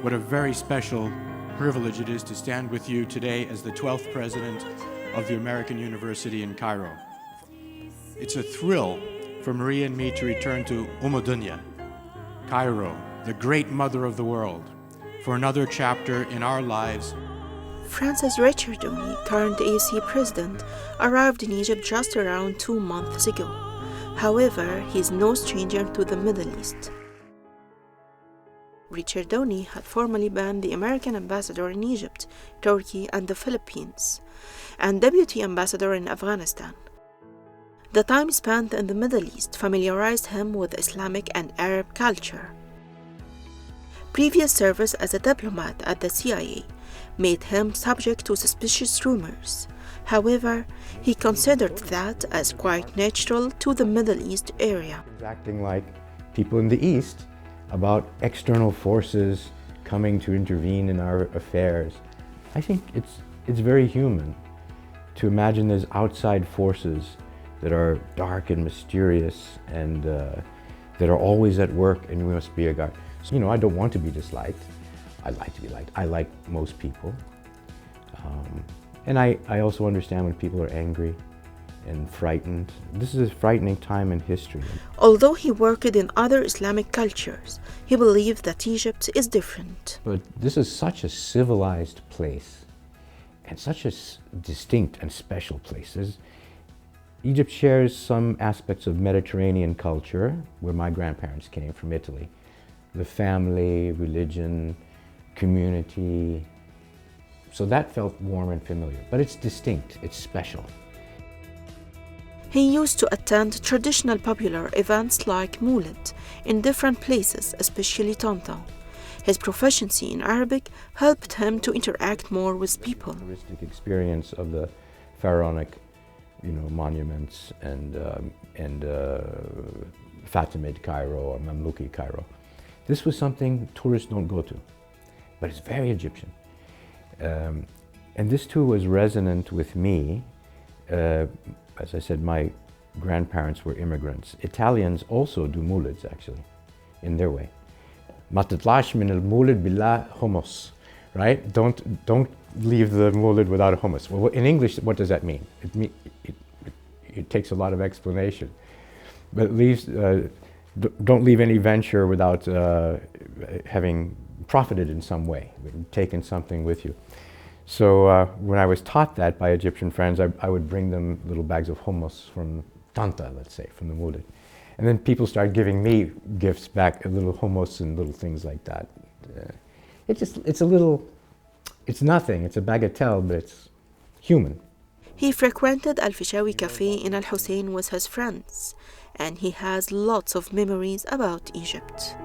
What a very special privilege it is to stand with you today as the 12th president of the American University in Cairo. It's a thrill for Maria and me to return to Dunya, Cairo, the great mother of the world, for another chapter in our lives. Francis Ricciardone, current AUC president, arrived in Egypt just around 2 months ago. However, he is no stranger to the Middle East. Ricciardone had formerly been the American ambassador in Egypt, Turkey, and the Philippines, and deputy ambassador in Afghanistan. The time spent in the Middle East familiarized him with Islamic and Arab culture. Previous service as a diplomat at the CIA made him subject to suspicious rumors. However, he considered that as quite natural to the Middle East area. Acting like people in the East about external forces coming to intervene in our affairs. I think it's very human to imagine there's outside forces that are dark and mysterious and that are always at work, and we must be a guard. So, I don't want to be disliked. I like to be liked. I like most people. And I also understand when people are angry and frightened. This is a frightening time in history. Although he worked in other Islamic cultures, he believed that Egypt is different. But this is such a civilized place and such a distinct and special place. Egypt shares some aspects of Mediterranean culture, where my grandparents came from, Italy. The family, religion, community. So that felt warm and familiar, but it's distinct, it's special. He used to attend traditional popular events like Moulid in different places, especially Tanta. His proficiency in Arabic helped him to interact more with people. The touristic experience of the pharaonic, monuments and Fatimid Cairo or Mamluki Cairo. This was something tourists don't go to, but it's very Egyptian. And this too was resonant with me. As I said, my grandparents were immigrants. Italians also do moulids, actually, in their way. Ma titlax min al-moulid billah hummus, right? Don't leave the moulid without hummus. Well, in English, what does that mean? It takes a lot of explanation. But it leaves, don't leave any venture without having profited in some way, taken something with you. So when I was taught that by Egyptian friends, I would bring them little bags of hummus from Tanta, let's say, from the Moulid. And then people started giving me gifts back, little hummus and little things like that. It's nothing, it's a bagatelle, but it's human. He frequented Al Fishawi Cafe in Al Hussein with his friends, and he has lots of memories about Egypt.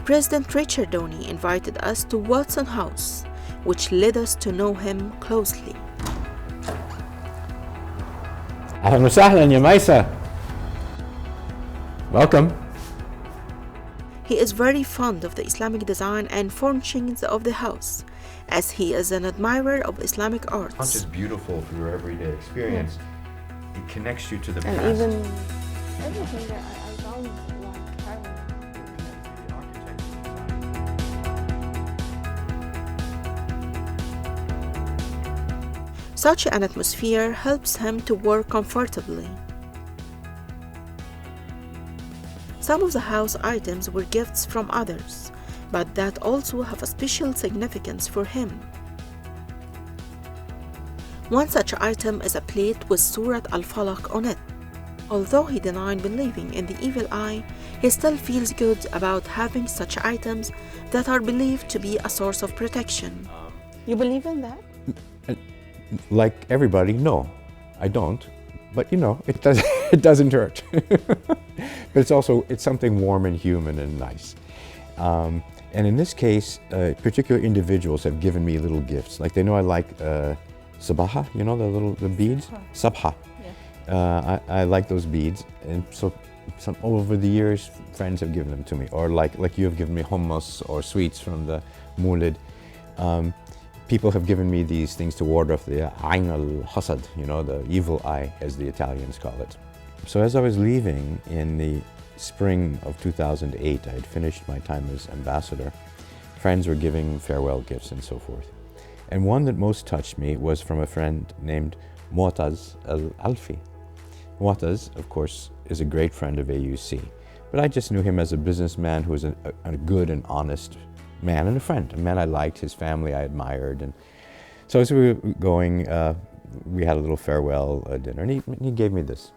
President Ricciardone invited us to Watson House, which led us to know him closely. Ahlan wa sahlan, ya Maisa. Welcome. He is very fond of the Islamic design and furnishings of the house, as he is an admirer of Islamic arts. It's not just beautiful for your everyday experience, it connects you to the past. And even everything that I found like Cairo. Such an atmosphere helps him to work comfortably. Some of the house items were gifts from others, but that also have a special significance for him. One such item is a plate with Surat Al-Falaq on it. Although he denied believing in the evil eye, he still feels good about having such items that are believed to be a source of protection. You believe in that? Like everybody, no, I don't. But it doesn't hurt. But it's something warm and human and nice. And in this case, particular individuals have given me little gifts. Like they know I like sabaha, the beads? Sabha. Yeah. I like those beads, and so some over the years, friends have given them to me, or like you have given me hummus or sweets from the Moulid. People have given me these things to ward off the Ayn al-Hasad, you know, the evil eye, as the Italians call it. So as I was leaving in the spring of 2008, I had finished my time as ambassador. Friends were giving farewell gifts and so forth. And one that most touched me was from a friend named Mu'taz al-Alfi. Mu'taz, of course, is a great friend of AUC, but I just knew him as a businessman who was a good and honest man and a man I liked, his family I admired. And so as we were going, we had a little farewell dinner, and he gave me this.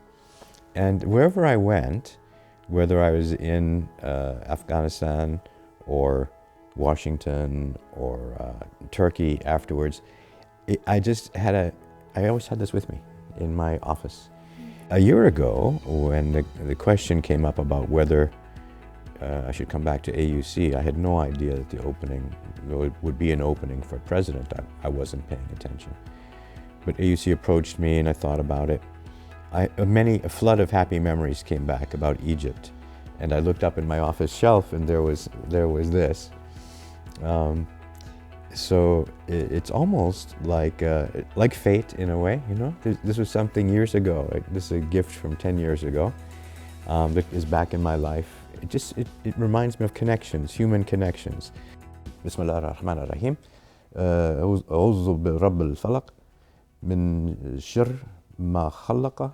And wherever I went, whether I was in Afghanistan or Washington or Turkey afterwards, I always had this with me in my office. A year ago, when the question came up about whether I should come back to AUC, I had no idea that the opening would be an opening for president. I wasn't paying attention. But AUC approached me and I thought about it. A flood of happy memories came back about Egypt. And I looked up in my office shelf and there was this. So it's almost like fate in a way, you know? This was something years ago. This is a gift from 10 years ago that is back in my life. It reminds me of connections, human connections. Bismillah ar-Rahman ar-Rahim. أعوذ برب الفلق من شر ما خلق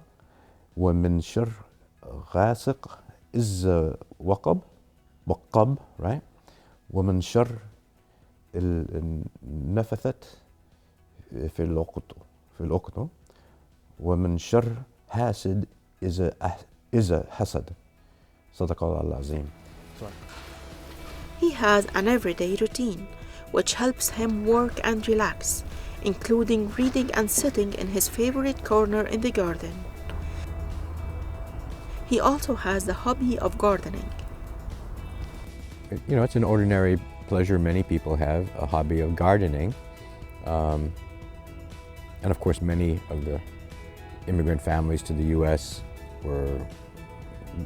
ومن شر غاسق إذ وقب, right? ومن شر النفثت في العقد ومن شر حاسد إذا حسد. صدق الله العظيم. He has an everyday routine which helps him work and relax, including reading and sitting in his favorite corner in the garden. He also has the hobby of gardening. You know, it's an ordinary pleasure many people have, a hobby of gardening. And of course, many of the immigrant families to the US were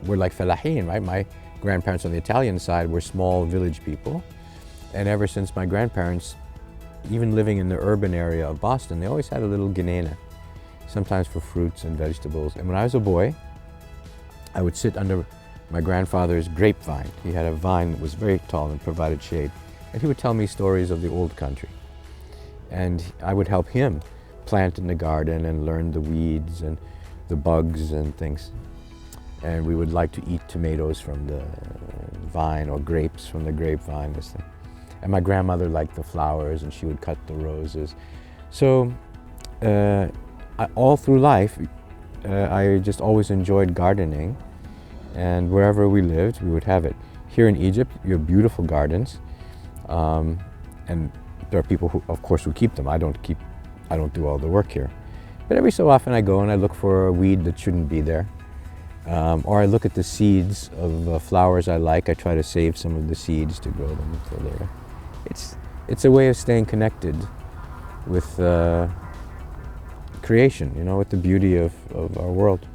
like falahin, right? My grandparents on the Italian side were small village people. And ever since my grandparents, even living in the urban area of Boston, they always had a little ganena, sometimes for fruits and vegetables. And when I was a boy, I would sit under my grandfather's grapevine. He had a vine that was very tall and provided shade. And he would tell me stories of the old country. And I would help him plant in the garden and learn the weeds and the bugs and things. And we would like to eat tomatoes from the vine or grapes from the grapevine. This thing. And my grandmother liked the flowers and she would cut the roses. So all through life, I just always enjoyed gardening. And wherever we lived, we would have it. Here in Egypt, you have beautiful gardens. And there are people who, of course, who keep them. I don't do all the work here. But every so often I go and I look for a weed that shouldn't be there. Or I look at the seeds of flowers I like. I try to save some of the seeds to grow them for later. It's a way of staying connected with creation, you know, with the beauty of our world.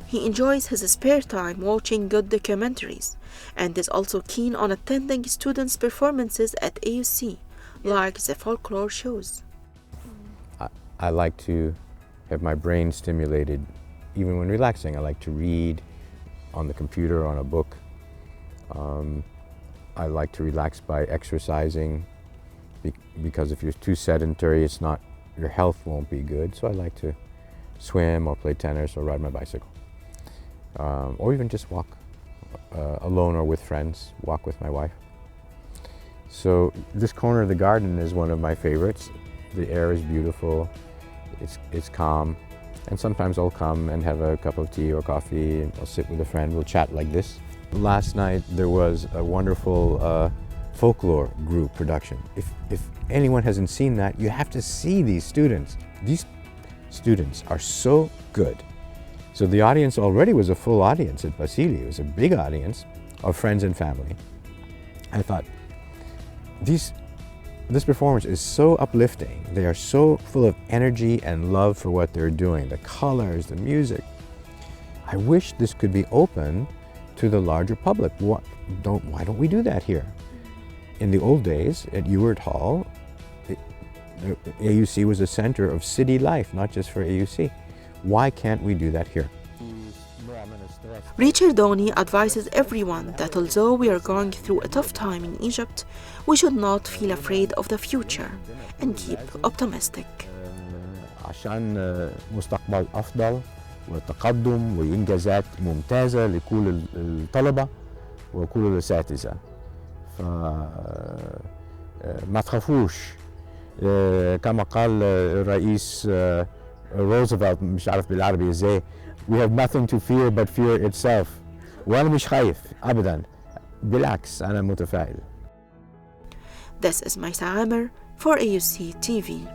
He enjoys his spare time watching good documentaries and is also keen on attending students' performances at AUC, like the folklore shows. I like to have my brain stimulated even when relaxing. I like to read on the computer, on a book. I like to relax by exercising because if you're too sedentary, your health won't be good. So I like to swim or play tennis or ride my bicycle. Or even just walk alone or with friends, walk with my wife. So this corner of the garden is one of my favorites. The air is beautiful, it's calm, and sometimes I'll come and have a cup of tea or coffee, and I'll sit with a friend, we'll chat like this. Last night there was a wonderful folklore group production. If anyone hasn't seen that, you have to see these students. These students are so good. So the audience already was a full audience at Basili. It was a big audience of friends and family. I thought, these This performance is so uplifting. They are so full of energy and love for what they're doing. The colors, the music. I wish this could be open to the larger public. Why don't we do that here? In the old days at Ewart Hall, the AUC was a center of city life, not just for AUC. Why can't we do that here? Ricciardone advises everyone that although we are going through a tough time in Egypt, we should not feel afraid of the future and keep optimistic. عشان مستقبل أفضل وتقدم وإنجازات ممتازة لكل الطلبة وكل الأساتذة. فما تخافوش. كما قال الرئيس روزفلت مش عارف بالعربي ازاي. We have nothing to fear but fear itself. وأنا مش خايف أبداً. بالعكس أنا متفائل. This is Maysa Amer for AUC TV.